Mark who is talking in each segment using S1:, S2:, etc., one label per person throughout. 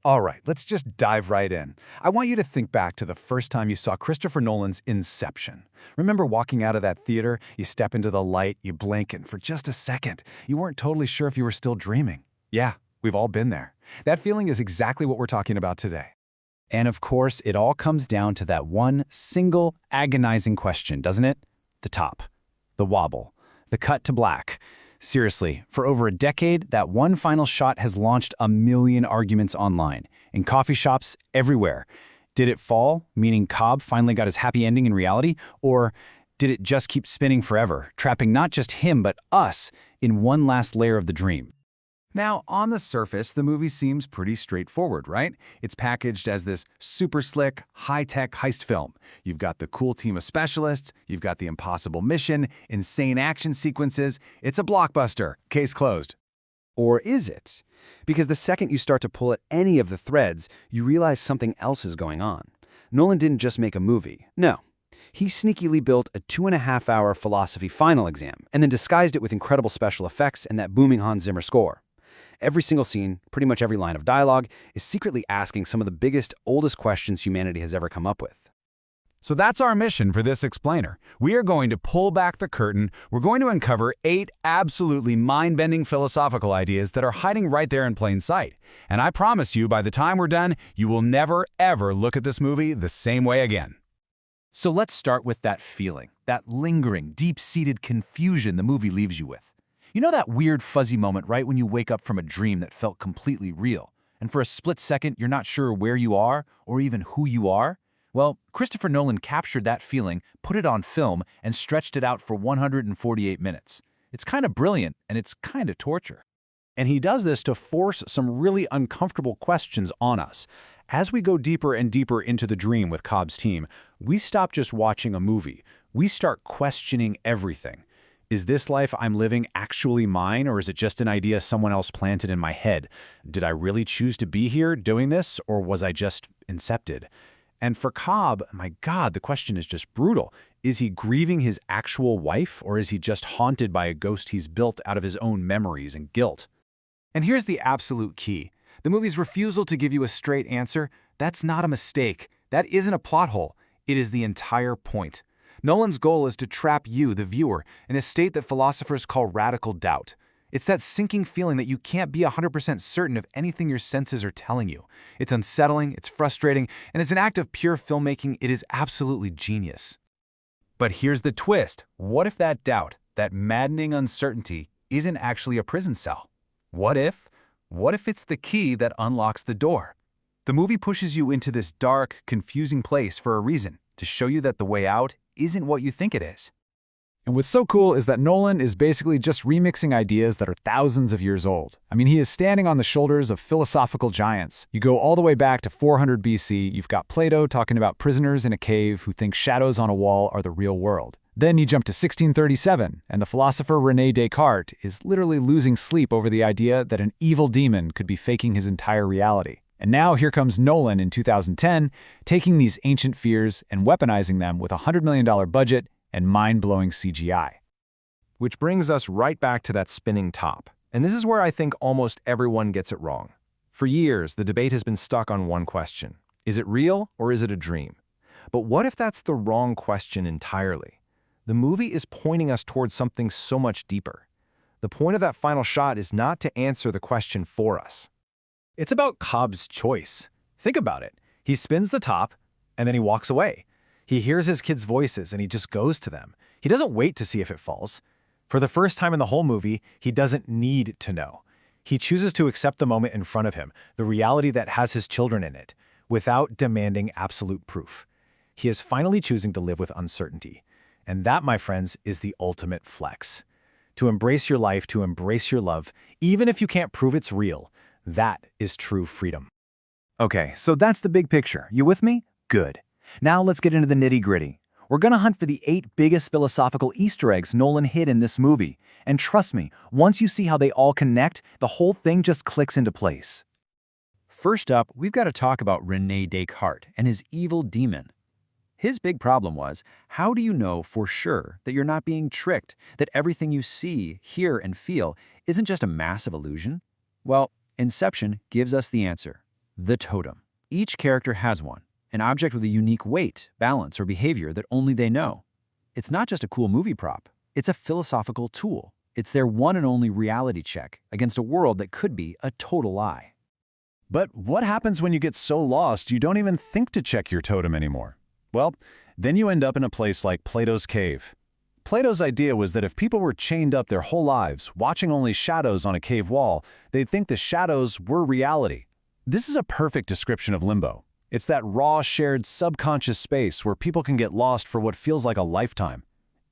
S1: All right, let's just dive right in. I want you to think back to the first time you saw Christopher Nolan's Inception. Remember walking out of that theater, you step into the light, you blink, and for just a second, you weren't totally sure if you were still dreaming. Yeah, we've all been there. That feeling is exactly what we're talking about today.
S2: And of course, it all comes down to that one single agonizing question, doesn't it? The top, the wobble, the cut to black. Seriously, for over a decade, that one final shot has launched a million arguments online, in coffee shops, everywhere. Did it fall, meaning Cobb finally got his happy ending in reality? Or did it just keep spinning forever, trapping not just him but us in one last layer of the dream?
S1: Now, on the surface, the movie seems pretty straightforward, right? It's packaged as this super slick, high-tech heist film. You've got the cool team of specialists, you've got the impossible mission, insane action sequences. It's a blockbuster. Case closed.
S3: Or is it? Because the second you start to pull at any of the threads, you realize something else is going on. Nolan didn't just make a movie. No. He sneakily built a 2.5-hour philosophy final exam, and then disguised it with incredible special effects and that booming Hans Zimmer score. Every single scene, pretty much every line of dialogue, is secretly asking some of the biggest, oldest questions humanity has ever come up with.
S1: So that's our mission for this explainer. We are going to pull back the curtain. We're going to uncover 8 absolutely mind-bending philosophical ideas that are hiding right there in plain sight. And I promise you, by the time we're done, you will never, ever look at this movie the same way again. So let's start with that feeling, that lingering, deep-seated confusion the movie leaves you with. You know that weird fuzzy moment right when you wake up from a dream that felt completely real, and for a split second you're not sure where you are or even who you are? Well, Christopher Nolan captured that feeling, put it on film, and stretched it out for 148 minutes. It's kind of brilliant, and it's kind of torture. And he does this to force some really uncomfortable questions on us. As we go deeper and deeper into the dream with Cobb's team, we stop just watching a movie. We start questioning everything. Is this life I'm living actually mine, or is it just an idea someone else planted in my head? Did I really choose to be here doing this, or was I just incepted? And for Cobb, my God, the question is just brutal. Is he grieving his actual wife, or is he just haunted by a ghost he's built out of his own memories and guilt? And here's the absolute key. The movie's refusal to give you a straight answer, that's not a mistake. That isn't a plot hole. It is the entire point. Nolan's goal is to trap you, the viewer, in a state that philosophers call radical doubt. It's that sinking feeling that you can't be 100% certain of anything your senses are telling you. It's unsettling, it's frustrating, and it's an act of pure filmmaking. It is absolutely genius. But here's the twist. What if that doubt, that maddening uncertainty, isn't actually a prison cell? What if it's the key that unlocks the door? The movie pushes you into this dark, confusing place for a reason, to show you that the way out isn't what you think it is. And what's so cool is that Nolan is basically just remixing ideas that are thousands of years old. I mean, he is standing on the shoulders of philosophical giants. You go all the way back to 400 BC, you've got Plato talking about prisoners in a cave who think shadows on a wall are the real world. Then you jump to 1637, and the philosopher René Descartes is literally losing sleep over the idea that an evil demon could be faking his entire reality. And now here comes Nolan in 2010, taking these ancient fears and weaponizing them with a $100 million budget and mind-blowing CGI.
S4: Which brings us right back to that spinning top. And this is where I think almost everyone gets it wrong. For years, the debate has been stuck on one question. Is it real or is it a dream? But what if that's the wrong question entirely? The movie is pointing us towards something so much deeper. The point of that final shot is not to answer the question for us.
S1: It's about Cobb's choice. Think about it. He spins the top, and then he walks away. He hears his kids' voices, and he just goes to them. He doesn't wait to see if it falls. For the first time in the whole movie, he doesn't need to know. He chooses to accept the moment in front of him, the reality that has his children in it, without demanding absolute proof. He is finally choosing to live with uncertainty. And that, my friends, is the ultimate flex. To embrace your life, to embrace your love, even if you can't prove it's real, that is true freedom. Okay, so that's the big picture. You with me? Good. Now let's get into the nitty-gritty. We're gonna hunt for the 8 biggest philosophical Easter eggs Nolan hid in this movie. And trust me, once you see how they all connect, the whole thing just clicks into place.
S2: First up, we've got to talk about René Descartes and his evil demon. His big problem was, how do you know for sure that you're not being tricked, that everything you see, hear, and feel isn't just a massive illusion? Well, Inception gives us the answer. The totem. Each character has one, an object with a unique weight, balance, or behavior that only they know. It's not just a cool movie prop. It's a philosophical tool. It's their one and only reality check against a world that could be a total lie.
S1: But what happens when you get so lost you don't even think to check your totem anymore? Well, then you end up in a place like Plato's Cave. Plato's idea was that if people were chained up their whole lives, watching only shadows on a cave wall, they'd think the shadows were reality. This is a perfect description of limbo. It's that raw, shared, subconscious space where people can get lost for what feels like a lifetime.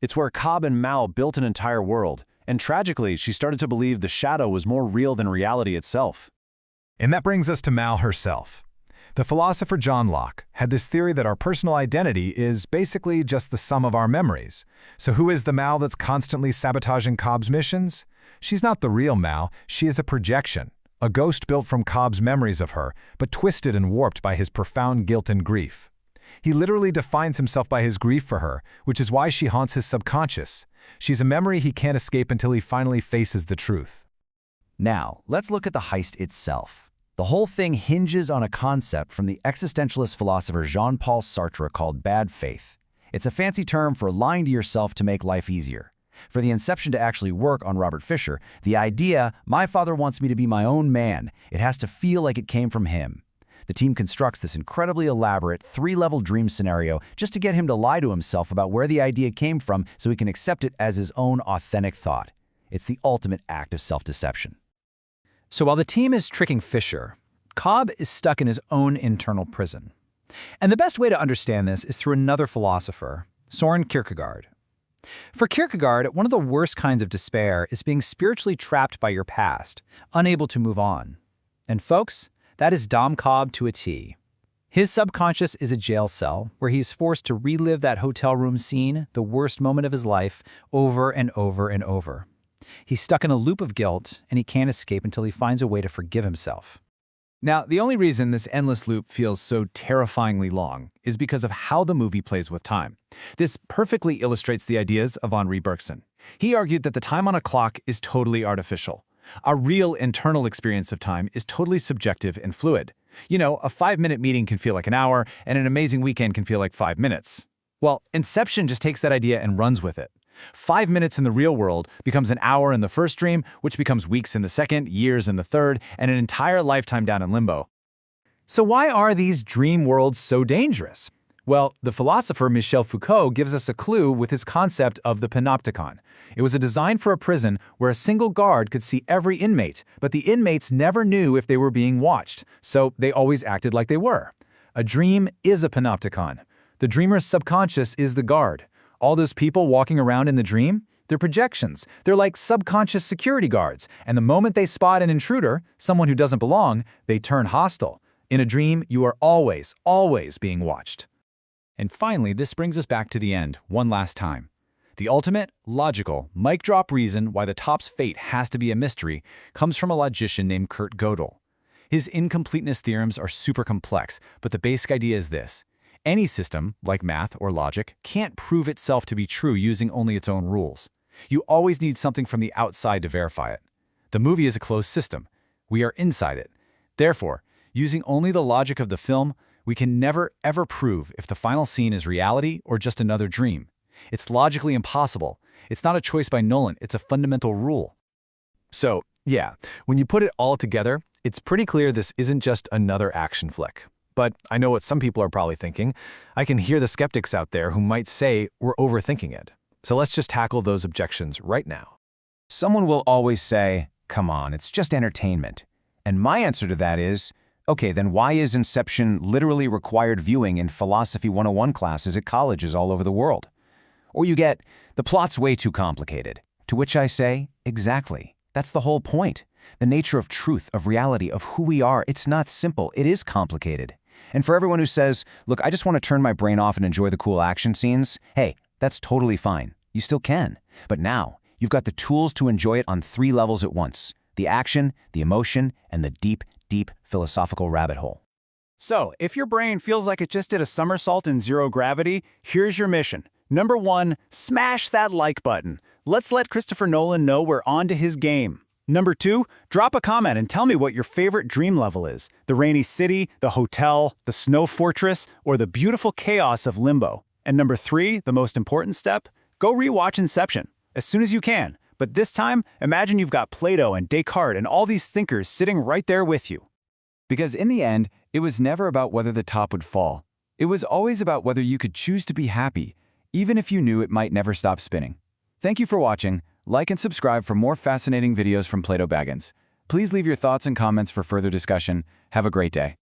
S1: It's where Cobb and Mal built an entire world, and tragically, she started to believe the shadow was more real than reality itself. And that brings us to Mal herself. The philosopher John Locke had this theory that our personal identity is basically just the sum of our memories. So who is the Mal that's constantly sabotaging Cobb's missions? She's not the real Mal, she is a projection, a ghost built from Cobb's memories of her, but twisted and warped by his profound guilt and grief. He literally defines himself by his grief for her, which is why she haunts his subconscious. She's a memory he can't escape until he finally faces the truth.
S2: Now, let's look at the heist itself. The whole thing hinges on a concept from the existentialist philosopher Jean-Paul Sartre called bad faith. It's a fancy term for lying to yourself to make life easier. For the Inception to actually work on Robert Fischer, the idea, my father wants me to be my own man, it has to feel like it came from him. The team constructs this incredibly elaborate, three-level dream scenario just to get him to lie to himself about where the idea came from so he can accept it as his own authentic thought. It's the ultimate act of self-deception. So while the team is tricking Fischer, Cobb is stuck in his own internal prison. And the best way to understand this is through another philosopher, Søren Kierkegaard. For Kierkegaard, one of the worst kinds of despair is being spiritually trapped by your past, unable to move on. And folks, that is Dom Cobb to a T. His subconscious is a jail cell where he's forced to relive that hotel room scene, the worst moment of his life, over and over and over. He's stuck in a loop of guilt, and he can't escape until he finds a way to forgive himself.
S3: Now, the only reason this endless loop feels so terrifyingly long is because of how the movie plays with time. This perfectly illustrates the ideas of Henri Bergson. He argued that the time on a clock is totally artificial. Our real internal experience of time is totally subjective and fluid. You know, a 5-minute meeting can feel like an hour, and an amazing weekend can feel like 5 minutes. Well, Inception just takes that idea and runs with it. 5 minutes in the real world becomes an hour in the first dream, which becomes weeks in the second, years in the third, and an entire lifetime down in limbo.
S2: So why are these dream worlds so dangerous? Well, the philosopher Michel Foucault gives us a clue with his concept of the panopticon. It was a design for a prison where a single guard could see every inmate, but the inmates never knew if they were being watched, so they always acted like they were. A dream is a panopticon. The dreamer's subconscious is the guard. All those people walking around in the dream, they're projections. They're like subconscious security guards, and the moment they spot an intruder, someone who doesn't belong, they turn hostile. In a dream, you are always, always being watched. And finally, this brings us back to the end, one last time. The ultimate, logical, mic-drop reason why the top's fate has to be a mystery comes from a logician named Kurt Gödel. His incompleteness theorems are super complex, but the basic idea is this. Any system, like math or logic, can't prove itself to be true using only its own rules. You always need something from the outside to verify it. The movie is a closed system. We are inside it. Therefore, using only the logic of the film, we can never, ever prove if the final scene is reality or just another dream. It's logically impossible. It's not a choice by Nolan, it's a fundamental rule.
S4: So, yeah, when you put it all together, it's pretty clear this isn't just another action flick. But I know what some people are probably thinking. I can hear the skeptics out there who might say we're overthinking it. So let's just tackle those objections right now.
S5: Someone will always say, come on, it's just entertainment. And my answer to that is, okay, then why is Inception literally required viewing in Philosophy 101 classes at colleges all over the world? Or you get, the plot's way too complicated. To which I say, exactly. That's the whole point. The nature of truth, of reality, of who we are, it's not simple, it is complicated. And for everyone who says, look, I just want to turn my brain off and enjoy the cool action scenes, hey, that's totally fine. You still can. But now, you've got the tools to enjoy it on 3 levels at once. The action, the emotion, and the deep, deep philosophical rabbit hole.
S3: So, if your brain feels like it just did a somersault in zero gravity, here's your mission. Number 1, smash that like button. Let's let Christopher Nolan know we're on to his game.
S2: Number 2, drop a comment and tell me what your favorite dream level is. The rainy city, the hotel, the snow fortress, or the beautiful chaos of Limbo. And number 3, the most important step, go rewatch Inception as soon as you can. But this time, imagine you've got Plato and Descartes and all these thinkers sitting right there with you.
S1: Because in the end, it was never about whether the top would fall. It was always about whether you could choose to be happy, even if you knew it might never stop spinning. Thank you for watching. Like and subscribe for more fascinating videos from Plato Baggins. Please leave your thoughts and comments for further discussion. Have a great day.